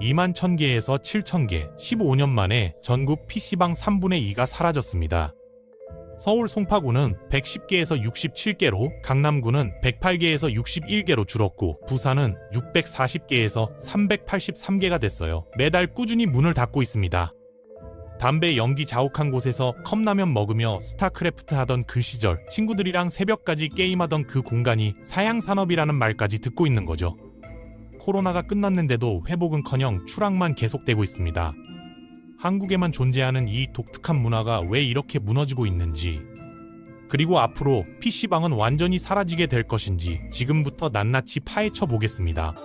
2만 1000개에서 7000개, 15년 만에 전국 PC방 3분의 2가 사라졌습니다. 서울 송파구는 110개에서 67개로, 강남구는 108개에서 61개로 줄었고 부산은 640개에서 383개가 됐어요. 매달 꾸준히 문을 닫고 있습니다. 담배 연기 자욱한 곳에서 컵라면 먹으며 스타크래프트 하던 그 시절, 친구들이랑 새벽까지 게임하던 그 공간이 사양산업이라는 말까지 듣고 있는 거죠. 코로나가 끝났는데도 회복은커녕 추락만 계속되고 있습니다. 한국에만 존재하는 이 독특한 문화가 왜 이렇게 무너지고 있는지, 그리고 앞으로 PC방은 완전히 사라지게 될 것인지 지금부터 낱낱이 파헤쳐 보겠습니다.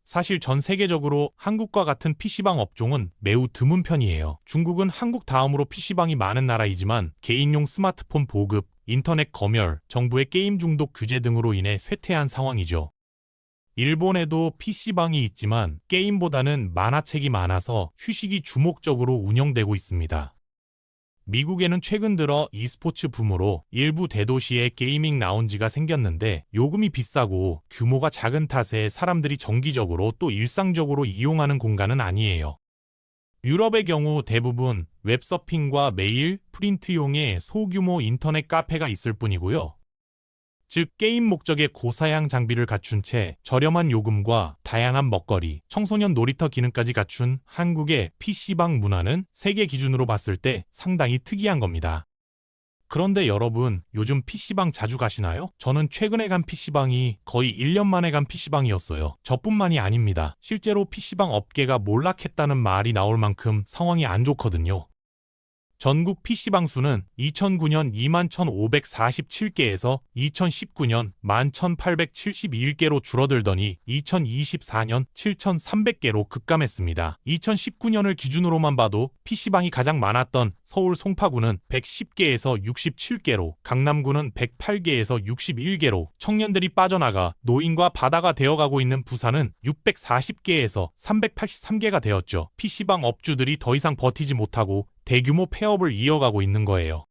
사실 전 세계적으로 한국과 같은 PC방 업종은 매우 드문 편이에요. 중국은 한국 다음으로 PC방이 많은 나라이지만 개인용 스마트폰 보급, 인터넷 검열, 정부의 게임 중독 규제 등으로 인해 쇠퇴한 상황이죠. 일본에도 PC방이 있지만 게임보다는 만화책이 많아서 휴식이 주목적으로 운영되고 있습니다. 미국에는 최근 들어 e스포츠 붐으로 일부 대도시에 게이밍 라운지가 생겼는데 요금이 비싸고 규모가 작은 탓에 사람들이 정기적으로 또 일상적으로 이용하는 공간은 아니에요. 유럽의 경우 대부분 웹서핑과 메일, 프린트용의 소규모 인터넷 카페가 있을 뿐이고요. 즉 게임 목적의 고사양 장비를 갖춘 채 저렴한 요금과 다양한 먹거리, 청소년 놀이터 기능까지 갖춘 한국의 PC방 문화는 세계 기준으로 봤을 때 상당히 특이한 겁니다. 그런데 여러분, 요즘 PC방 자주 가시나요? 저는 최근에 간 PC방이 거의 1년 만에 간 PC방이었어요. 저뿐만이 아닙니다. 실제로 PC방 업계가 몰락했다는 말이 나올 만큼 상황이 안 좋거든요. 전국 PC방 수는 2009년 21,547개에서 2019년 11,871개로 줄어들더니 2024년 7,300개로 급감했습니다. 2019년을 기준으로만 봐도 PC방이 가장 많았던 서울 송파구는 110개에서 67개로, 강남구는 108개에서 61개로, 청년들이 빠져나가 노인과 바다가 되어가고 있는 부산은 640개에서 383개가 되었죠. PC방 업주들이 더 이상 버티지 못하고 대규모 폐업을 이어가고 있는 거예요.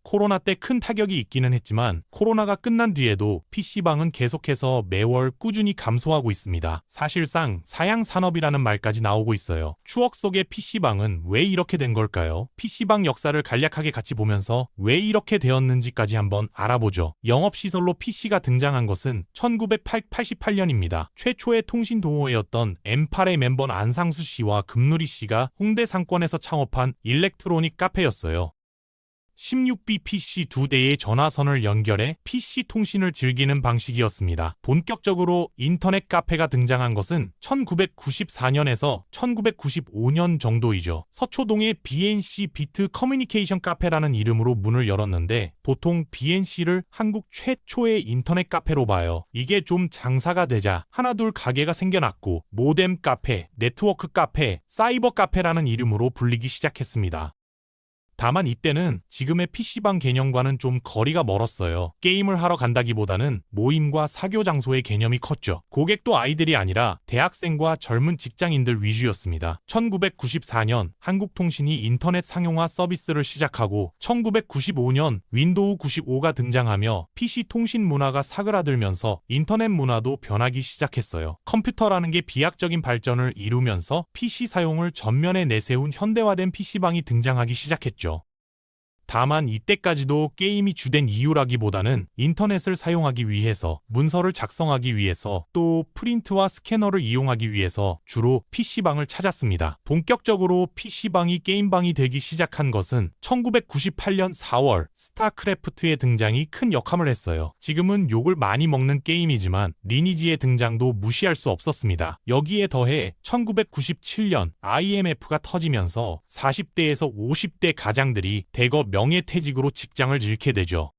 코로나 때 큰 타격이 있기는 했지만 코로나가 끝난 뒤에도 PC방은 계속해서 매월 꾸준히 감소하고 있습니다. 사실상 사양산업이라는 말까지 나오고 있어요. 추억 속의 PC방은 왜 이렇게 된 걸까요? PC방 역사를 간략하게 같이 보면서 왜 이렇게 되었는지까지 한번 알아보죠. 영업시설로 PC가 등장한 것은 1988년입니다. 최초의 통신동호회였던 M8의 멤버 안상수 씨와 금누리 씨가 홍대 상권에서 창업한 일렉트로닉 카페였어요. 16B PC 2대의 전화선을 연결해 PC 통신을 즐기는 방식이었습니다. 본격적으로 인터넷 카페가 등장한 것은 1994년에서 1995년 정도이죠. 서초동의 BNC 비트 커뮤니케이션 카페라는 이름으로 문을 열었는데 보통 BNC를 한국 최초의 인터넷 카페로 봐요. 이게 좀 장사가 되자 하나둘 가게가 생겨났고 모뎀 카페, 네트워크 카페, 사이버 카페라는 이름으로 불리기 시작했습니다. 다만 이때는 지금의 PC방 개념과는 좀 거리가 멀었어요. 게임을 하러 간다기보다는 모임과 사교 장소의 개념이 컸죠. 고객도 아이들이 아니라 대학생과 젊은 직장인들 위주였습니다. 1994년 한국통신이 인터넷 상용화 서비스를 시작하고 1995년 윈도우 95가 등장하며 PC 통신 문화가 사그라들면서 인터넷 문화도 변하기 시작했어요. 컴퓨터라는 게 비약적인 발전을 이루면서 PC 사용을 전면에 내세운 현대화된 PC방이 등장하기 시작했죠. 다만 이때까지도 게임이 주된 이유라기보다는 인터넷을 사용하기 위해서, 문서를 작성하기 위해서, 또 프린트와 스캐너를 이용하기 위해서 주로 PC방을 찾았습니다. 본격적으로 PC방이 게임방이 되기 시작한 것은 1998년 4월 스타크래프트의 등장이 큰 역할을 했어요. 지금은 욕을 많이 먹는 게임이지만 리니지의 등장도 무시할 수 없었습니다. 여기에 더해 1997년 IMF가 터지면서 40대에서 50대 가장들이 대거 명예퇴직으로 직장을 잃게 되죠.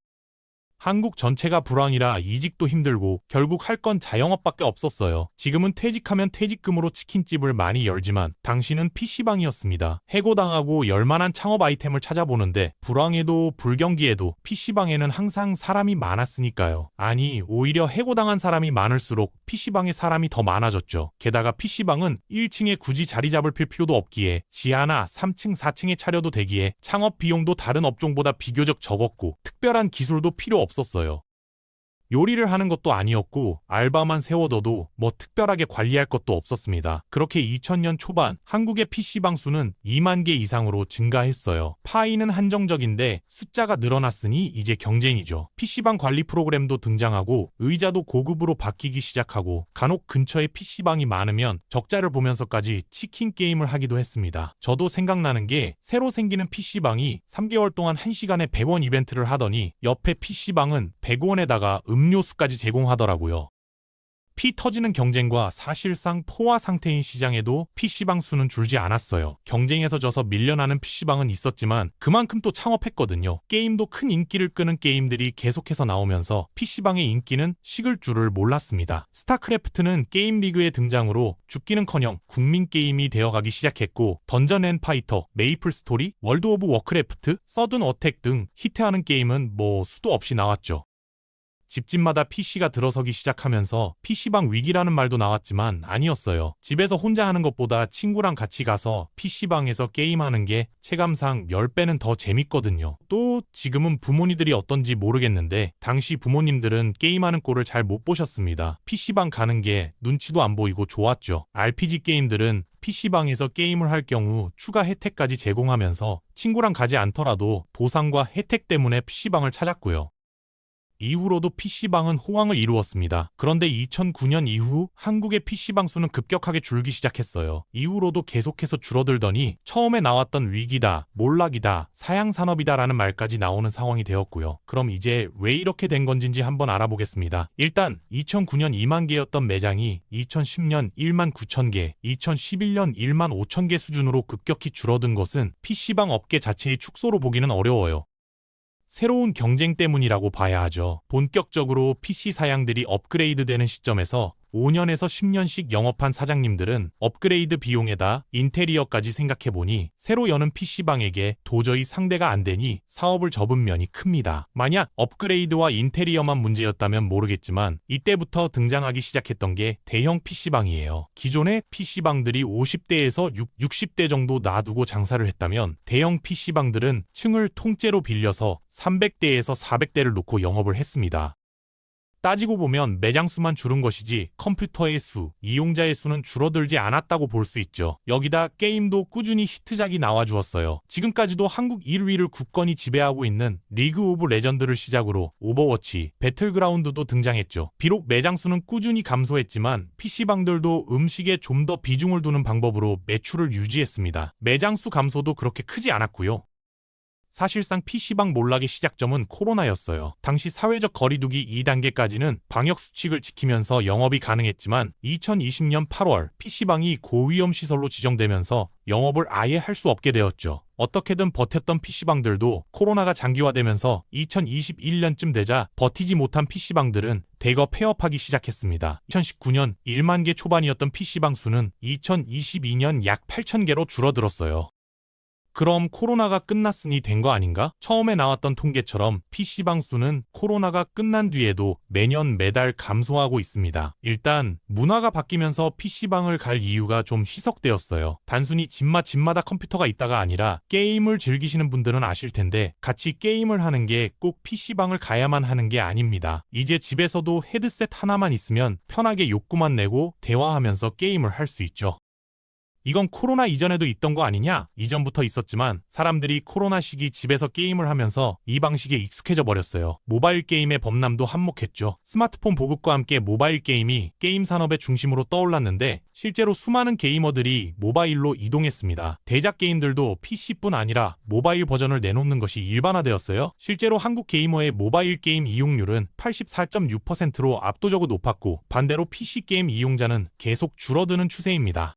한국 전체가 불황이라 이직도 힘들고 결국 할 건 자영업밖에 없었어요. 지금은 퇴직하면 퇴직금으로 치킨집을 많이 열지만 당시는 PC방이었습니다. 해고당하고 열만한 창업 아이템을 찾아보는데 불황에도 불경기에도 PC방에는 항상 사람이 많았으니까요. 아니, 오히려 해고당한 사람이 많을수록 PC방에 사람이 더 많아졌죠. 게다가 PC방은 1층에 굳이 자리 잡을 필요도 없기에 지하나 3층, 4층에 차려도 되기에 창업 비용도 다른 업종보다 비교적 적었고 특별한 기술도 필요 없었어요. 요리를 하는 것도 아니었고 알바만 세워둬도 뭐 특별하게 관리할 것도 없었습니다. 그렇게 2000년 초반 한국의 PC방 수는 2만 개 이상으로 증가했어요. 파이는 한정적인데 숫자가 늘어났으니 이제 경쟁이죠. PC방 관리 프로그램도 등장하고 의자도 고급으로 바뀌기 시작하고 간혹 근처에 PC방이 많으면 적자를 보면서까지 치킨 게임을 하기도 했습니다. 저도 생각나는 게 새로 생기는 PC방이 3개월 동안 1시간에 100원 이벤트를 하더니 옆에 PC방은 100원에다가 음료수까지 제공하더라고요. 피 터지는 경쟁과 사실상 포화 상태인 시장에도 PC방 수는 줄지 않았어요. 경쟁에서 져서 밀려나는 PC방은 있었지만 그만큼 또 창업했거든요. 게임도 큰 인기를 끄는 게임들이 계속해서 나오면서 PC방의 인기는 식을 줄을 몰랐습니다. 스타크래프트는 게임 리그의 등장으로 죽기는커녕 국민 게임이 되어가기 시작했고 던전 앤 파이터, 메이플 스토리, 월드 오브 워크래프트, 서든 어택 등 히트하는 게임은 뭐 수도 없이 나왔죠. 집집마다 PC가 들어서기 시작하면서 PC방 위기라는 말도 나왔지만 아니었어요. 집에서 혼자 하는 것보다 친구랑 같이 가서 PC방에서 게임하는 게 체감상 10배는 더 재밌거든요. 또 지금은 부모님들이 어떤지 모르겠는데 당시 부모님들은 게임하는 꼴을 잘 못 보셨습니다. PC방 가는 게 눈치도 안 보이고 좋았죠. RPG 게임들은 PC방에서 게임을 할 경우 추가 혜택까지 제공하면서 친구랑 가지 않더라도 보상과 혜택 때문에 PC방을 찾았고요. 이후로도 PC방은 호황을 이루었습니다. 그런데 2009년 이후 한국의 PC방 수는 급격하게 줄기 시작했어요. 이후로도 계속해서 줄어들더니 처음에 나왔던 위기다, 몰락이다, 사양산업이다 라는 말까지 나오는 상황이 되었고요. 그럼 이제 왜 이렇게 된 건지 한번 알아보겠습니다. 일단 2009년 2만 개였던 매장이 2010년 1만 9천 개, 2011년 1만 5천 개 수준으로 급격히 줄어든 것은 PC방 업계 자체의 축소로 보기는 어려워요. 새로운 경쟁 때문이라고 봐야 하죠. 본격적으로 PC 사양들이 업그레이드되는 시점에서 5년에서 10년씩 영업한 사장님들은 업그레이드 비용에다 인테리어까지 생각해보니 새로 여는 PC방에게 도저히 상대가 안 되니 사업을 접은 면이 큽니다. 만약 업그레이드와 인테리어만 문제였다면 모르겠지만 이때부터 등장하기 시작했던 게 대형 PC방이에요. 기존의 PC방들이 50대에서 60대 정도 놔두고 장사를 했다면 대형 PC방들은 층을 통째로 빌려서 300대에서 400대를 놓고 영업을 했습니다. 따지고 보면 매장 수만 줄은 것이지 컴퓨터의 수, 이용자의 수는 줄어들지 않았다고 볼 수 있죠. 여기다 게임도 꾸준히 히트작이 나와주었어요. 지금까지도 한국 1위를 굳건히 지배하고 있는 리그 오브 레전드를 시작으로 오버워치, 배틀그라운드도 등장했죠. 비록 매장 수는 꾸준히 감소했지만 PC방들도 음식에 좀 더 비중을 두는 방법으로 매출을 유지했습니다. 매장 수 감소도 그렇게 크지 않았고요. 사실상 PC방 몰락의 시작점은 코로나였어요. 당시 사회적 거리두기 2단계까지는 방역수칙을 지키면서 영업이 가능했지만 2020년 8월 PC방이 고위험 시설로 지정되면서 영업을 아예 할 수 없게 되었죠. 어떻게든 버텼던 PC방들도 코로나가 장기화되면서 2021년쯤 되자 버티지 못한 PC방들은 대거 폐업하기 시작했습니다. 2019년 1만 개 초반이었던 PC방 수는 2022년 약 8천 개로 줄어들었어요. 그럼 코로나가 끝났으니 된 거 아닌가? 처음에 나왔던 통계처럼 PC방 수는 코로나가 끝난 뒤에도 매년 매달 감소하고 있습니다. 일단 문화가 바뀌면서 PC방을 갈 이유가 좀 희석되었어요. 단순히 집마다 컴퓨터가 있다가 아니라 게임을 즐기시는 분들은 아실 텐데 같이 게임을 하는 게 꼭 PC방을 가야만 하는 게 아닙니다. 이제 집에서도 헤드셋 하나만 있으면 편하게 욕구만 내고 대화하면서 게임을 할 수 있죠. 이건 코로나 이전에도 있던 거 아니냐? 이전부터 있었지만 사람들이 코로나 시기 집에서 게임을 하면서 이 방식에 익숙해져 버렸어요. 모바일 게임의 범람도 한몫했죠. 스마트폰 보급과 함께 모바일 게임이 게임 산업의 중심으로 떠올랐는데 실제로 수많은 게이머들이 모바일로 이동했습니다. 대작 게임들도 PC뿐 아니라 모바일 버전을 내놓는 것이 일반화되었어요. 실제로 한국 게이머의 모바일 게임 이용률은 84.6%로 압도적으로 높았고 반대로 PC 게임 이용자는 계속 줄어드는 추세입니다.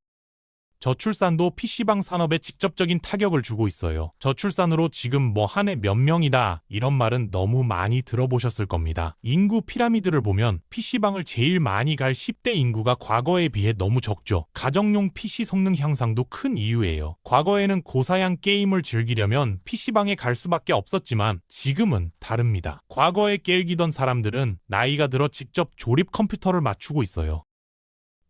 저출산도 PC방 산업에 직접적인 타격을 주고 있어요. 저출산으로 지금 뭐 한 해 몇 명이다 이런 말은 너무 많이 들어보셨을 겁니다. 인구 피라미드를 보면 PC방을 제일 많이 갈 10대 인구가 과거에 비해 너무 적죠. 가정용 PC 성능 향상도 큰 이유예요. 과거에는 고사양 게임을 즐기려면 PC방에 갈 수밖에 없었지만 지금은 다릅니다. 과거에 게을기던 사람들은 나이가 들어 직접 조립 컴퓨터를 맞추고 있어요.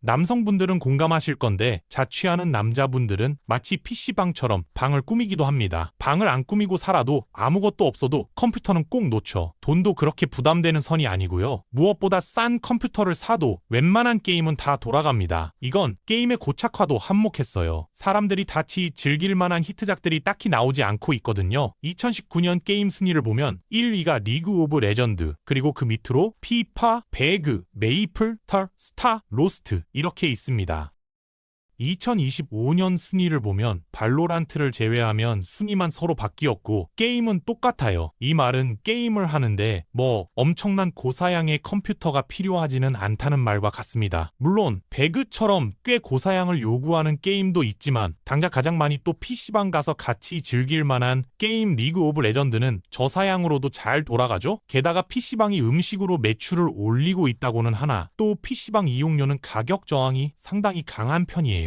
남성분들은 공감하실 건데 자취하는 남자분들은 마치 PC방처럼 방을 꾸미기도 합니다. 방을 안 꾸미고 살아도 아무것도 없어도 컴퓨터는 꼭 놓죠. 돈도 그렇게 부담되는 선이 아니고요. 무엇보다 싼 컴퓨터를 사도 웬만한 게임은 다 돌아갑니다. 이건 게임의 고착화도 한몫했어요. 사람들이 같이 즐길 만한 히트작들이 딱히 나오지 않고 있거든요. 2019년 게임 순위를 보면 1위가 리그 오브 레전드, 그리고 그 밑으로 피파, 배그, 메이플, 털, 스타, 로스트 이렇게 있습니다. 2025년 순위를 보면 발로란트를 제외하면 순위만 서로 바뀌었고 게임은 똑같아요. 이 말은 게임을 하는데 뭐 엄청난 고사양의 컴퓨터가 필요하지는 않다는 말과 같습니다. 물론 배그처럼 꽤 고사양을 요구하는 게임도 있지만 당장 가장 많이 또 PC방 가서 같이 즐길 만한 게임 리그 오브 레전드는 저사양으로도 잘 돌아가죠. 게다가 PC방이 음식으로 매출을 올리고 있다고는 하나 또 PC방 이용료는 가격 저항이 상당히 강한 편이에요.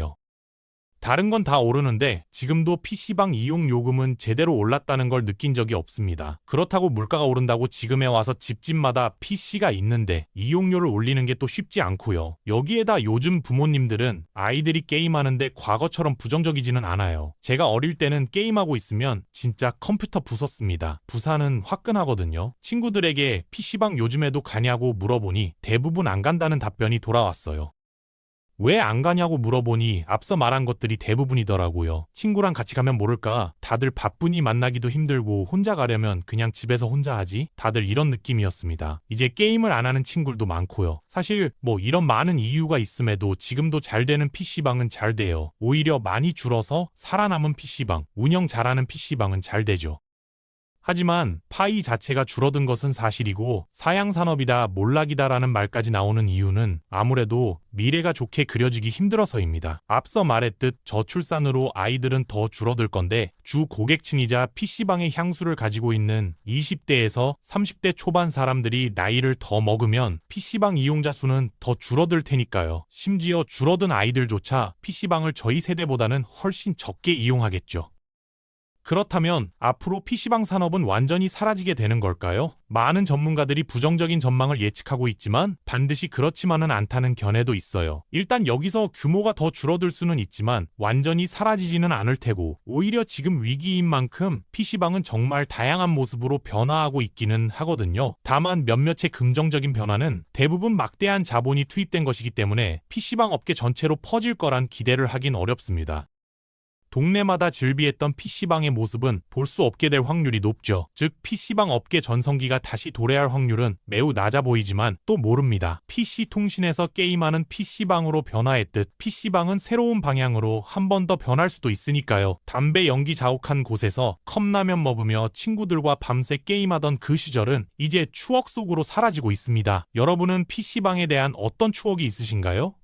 다른 건 다 오르는데 지금도 PC방 이용 요금은 제대로 올랐다는 걸 느낀 적이 없습니다. 그렇다고 물가가 오른다고 지금에 와서 집집마다 PC가 있는데 이용료를 올리는 게 또 쉽지 않고요. 여기에다 요즘 부모님들은 아이들이 게임하는데 과거처럼 부정적이지는 않아요. 제가 어릴 때는 게임하고 있으면 진짜 컴퓨터 부쉈습니다. 부사는 화끈하거든요. 친구들에게 PC방 요즘에도 가냐고 물어보니 대부분 안 간다는 답변이 돌아왔어요. 왜 안 가냐고 물어보니 앞서 말한 것들이 대부분이더라고요. 친구랑 같이 가면 모를까? 다들 바쁘니 만나기도 힘들고 혼자 가려면 그냥 집에서 혼자 하지? 다들 이런 느낌이었습니다. 이제 게임을 안 하는 친구들도 많고요. 사실 뭐 이런 많은 이유가 있음에도 지금도 잘 되는 PC방은 잘 돼요. 오히려 많이 줄어서 살아남은 PC방, 운영 잘하는 PC방은 잘 되죠. 하지만 파이 자체가 줄어든 것은 사실이고 사양산업이다 몰락이다라는 말까지 나오는 이유는 아무래도 미래가 좋게 그려지기 힘들어서입니다. 앞서 말했듯 저출산으로 아이들은 더 줄어들 건데 주 고객층이자 PC방의 향수를 가지고 있는 20대에서 30대 초반 사람들이 나이를 더 먹으면 PC방 이용자 수는 더 줄어들 테니까요. 심지어 줄어든 아이들조차 PC방을 저희 세대보다는 훨씬 적게 이용하겠죠. 그렇다면 앞으로 PC방 산업은 완전히 사라지게 되는 걸까요? 많은 전문가들이 부정적인 전망을 예측하고 있지만 반드시 그렇지만은 않다는 견해도 있어요. 일단 여기서 규모가 더 줄어들 수는 있지만 완전히 사라지지는 않을 테고 오히려 지금 위기인 만큼 PC방은 정말 다양한 모습으로 변화하고 있기는 하거든요. 다만 몇몇의 긍정적인 변화는 대부분 막대한 자본이 투입된 것이기 때문에 PC방 업계 전체로 퍼질 거란 기대를 하긴 어렵습니다. 동네마다 즐비했던 PC방의 모습은 볼 수 없게 될 확률이 높죠. 즉 PC방 업계 전성기가 다시 도래할 확률은 매우 낮아 보이지만 또 모릅니다. PC통신에서 게임하는 PC방으로 변화했듯 PC방은 새로운 방향으로 한 번 더 변할 수도 있으니까요. 담배 연기 자욱한 곳에서 컵라면 먹으며 친구들과 밤새 게임하던 그 시절은 이제 추억 속으로 사라지고 있습니다. 여러분은 PC방에 대한 어떤 추억이 있으신가요?